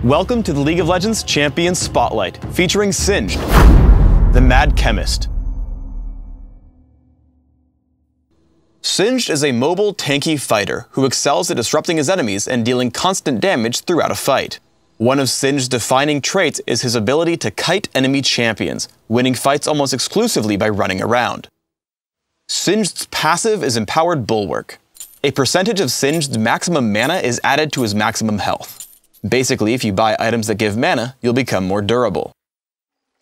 Welcome to the League of Legends Champions Spotlight, featuring Singed, the Mad Chemist. Singed is a mobile, tanky fighter who excels at disrupting his enemies and dealing constant damage throughout a fight. One of Singed's defining traits is his ability to kite enemy champions, winning fights almost exclusively by running around. Singed's passive is Empowered Bulwark. A percentage of Singed's maximum mana is added to his maximum health. Basically, if you buy items that give mana, you'll become more durable.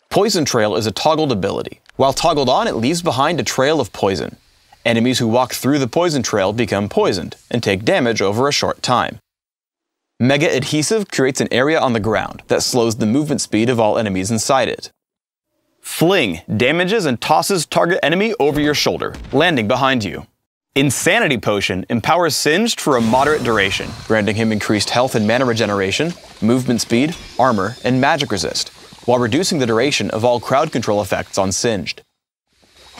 Poison Trail is a toggled ability. While toggled on, it leaves behind a trail of poison. Enemies who walk through the poison trail become poisoned and take damage over a short time. Mega Adhesive creates an area on the ground that slows the movement speed of all enemies inside it. Fling damages and tosses target enemy over your shoulder, landing behind you. Insanity Potion empowers Singed for a moderate duration, granting him increased health and mana regeneration, movement speed, armor, and magic resist, while reducing the duration of all crowd control effects on Singed.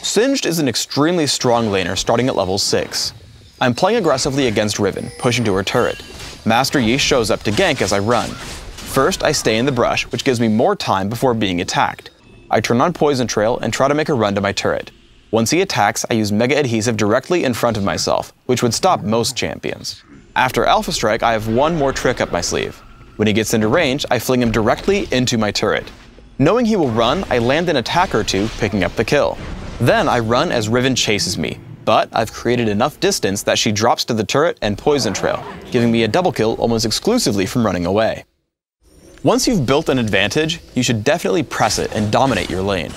Singed is an extremely strong laner starting at level 6. I'm playing aggressively against Riven, pushing to her turret. Master Yi shows up to gank as I run. First, I stay in the brush, which gives me more time before being attacked. I turn on Poison Trail and try to make a run to my turret. Once he attacks, I use Mega Adhesive directly in front of myself, which would stop most champions. After Alpha Strike, I have one more trick up my sleeve. When he gets into range, I fling him directly into my turret. Knowing he will run, I land an attack or two, picking up the kill. Then I run as Riven chases me, but I've created enough distance that she drops to the turret and Poison Trail, giving me a double kill almost exclusively from running away. Once you've built an advantage, you should definitely press it and dominate your lane.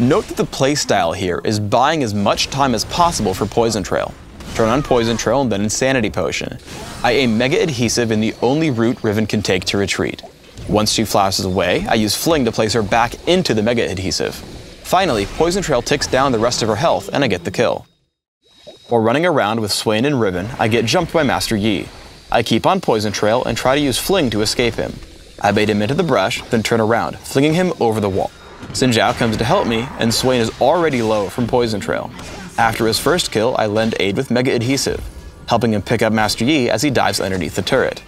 Note that the playstyle here is buying as much time as possible for Poison Trail. Turn on Poison Trail and then Insanity Potion. I aim Mega Adhesive in the only route Riven can take to retreat. Once she flashes away, I use Fling to place her back into the Mega Adhesive. Finally, Poison Trail ticks down the rest of her health and I get the kill. While running around with Swain and Riven, I get jumped by Master Yi. I keep on Poison Trail and try to use Fling to escape him. I bait him into the brush, then turn around, flinging him over the wall. Xin Zhao comes to help me, and Swain is already low from Poison Trail. After his first kill, I lend aid with Mega Adhesive, helping him pick up Master Yi as he dives underneath the turret.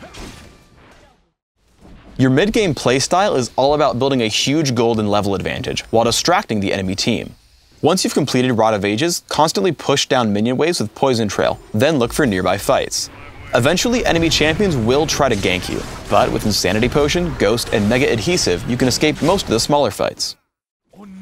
Your mid-game playstyle is all about building a huge gold and level advantage while distracting the enemy team. Once you've completed Rod of Ages, constantly push down minion waves with Poison Trail, then look for nearby fights. Eventually, enemy champions will try to gank you, but with Insanity Potion, Ghost, and Mega Adhesive, you can escape most of the smaller fights.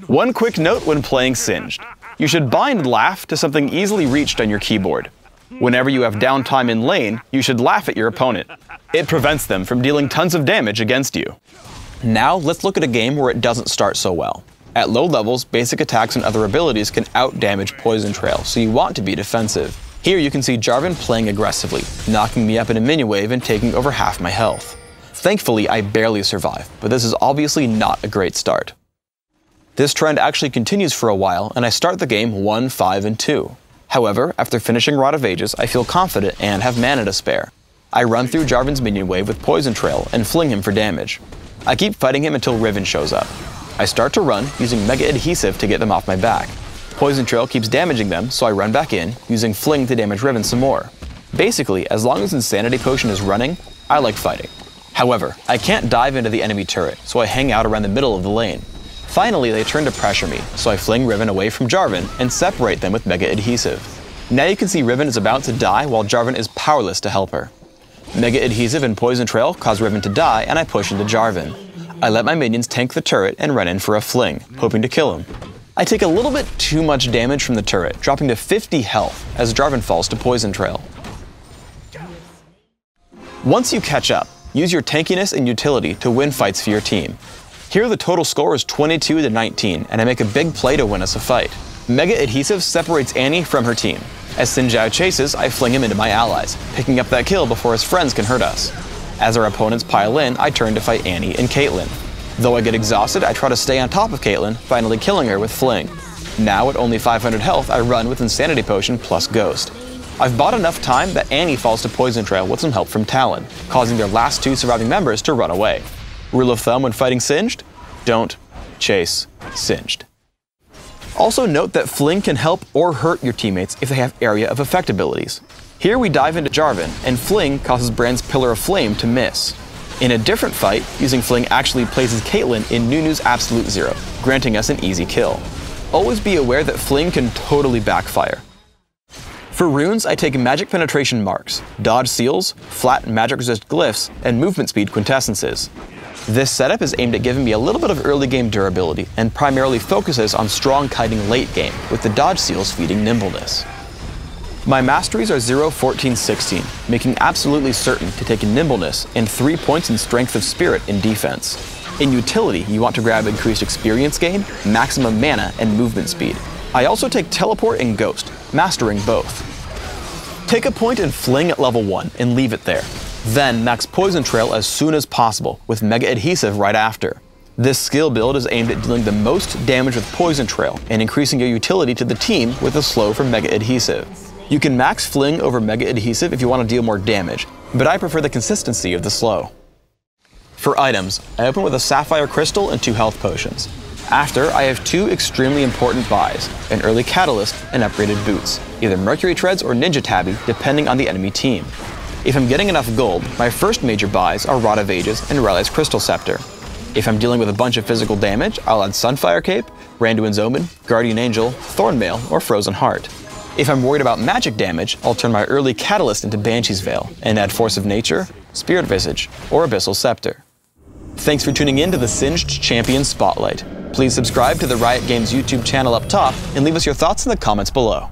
One quick note when playing Singed. You should bind Laugh to something easily reached on your keyboard. Whenever you have downtime in lane, you should laugh at your opponent. It prevents them from dealing tons of damage against you. Now, let's look at a game where it doesn't start so well. At low levels, basic attacks and other abilities can out-damage Poison Trail, so you want to be defensive. Here you can see Jarvan playing aggressively, knocking me up in a minion wave and taking over half my health. Thankfully, I barely survive, but this is obviously not a great start. This trend actually continues for a while, and I start the game 1-5-2. However, after finishing Rod of Ages, I feel confident and have mana to spare. I run through Jarvan's minion wave with Poison Trail and fling him for damage. I keep fighting him until Riven shows up. I start to run, using Mega Adhesive to get them off my back. Poison Trail keeps damaging them, so I run back in, using Fling to damage Riven some more. Basically, as long as Insanity Potion is running, I like fighting. However, I can't dive into the enemy turret, so I hang out around the middle of the lane. Finally, they turn to pressure me, so I fling Riven away from Jarvan and separate them with Mega Adhesive. Now you can see Riven is about to die while Jarvan is powerless to help her. Mega Adhesive and Poison Trail cause Riven to die and I push into Jarvan. I let my minions tank the turret and run in for a fling, hoping to kill him. I take a little bit too much damage from the turret, dropping to 50 health as Jarvan falls to Poison Trail. Once you catch up, use your tankiness and utility to win fights for your team. Here the total score is 22-19, and I make a big play to win us a fight. Mega Adhesive separates Annie from her team. As Xin Zhao chases, I fling him into my allies, picking up that kill before his friends can hurt us. As our opponents pile in, I turn to fight Annie and Caitlyn. Though I get exhausted, I try to stay on top of Caitlyn, finally killing her with Fling. Now at only 500 health, I run with Insanity Potion plus Ghost. I've bought enough time that Annie falls to Poison Trail with some help from Talon, causing their last two surviving members to run away. Rule of thumb when fighting Singed? Don't chase Singed. Also note that Fling can help or hurt your teammates if they have Area of Effect abilities. Here we dive into Jarvan, and Fling causes Brand's Pillar of Flame to miss. In a different fight, using Fling actually places Caitlyn in Nunu's Absolute Zero, granting us an easy kill. Always be aware that Fling can totally backfire. For runes, I take Magic Penetration Marks, Dodge Seals, Flat Magic Resist Glyphs, and Movement Speed Quintessences. This setup is aimed at giving me a little bit of early game durability, and primarily focuses on strong kiting late game, with the Dodge Seals feeding nimbleness. My masteries are 0, 14, 16, making absolutely certain to take nimbleness and 3 points in Strength of Spirit in defense. In utility, you want to grab increased experience gain, maximum mana, and movement speed. I also take Teleport and Ghost, mastering both. Take a point in Fling at level 1 and leave it there. Then max Poison Trail as soon as possible, with Mega Adhesive right after. This skill build is aimed at dealing the most damage with Poison Trail and increasing your utility to the team with a slow for Mega Adhesive. You can max Fling over Mega Adhesive if you want to deal more damage, but I prefer the consistency of the slow. For items, I open with a Sapphire Crystal and 2 health potions. After, I have 2 extremely important buys, an early Catalyst and upgraded boots, either Mercury Treads or Ninja Tabby, depending on the enemy team. If I'm getting enough gold, my first major buys are Rod of Ages and Rylai's Crystal Scepter. If I'm dealing with a bunch of physical damage, I'll add Sunfire Cape, Randuin's Omen, Guardian Angel, Thornmail, or Frozen Heart. If I'm worried about magic damage, I'll turn my early Catalyst into Banshee's Veil and add Force of Nature, Spirit Visage, or Abyssal Scepter. Thanks for tuning in to the Singed Champion Spotlight. Please subscribe to the Riot Games YouTube channel up top and leave us your thoughts in the comments below.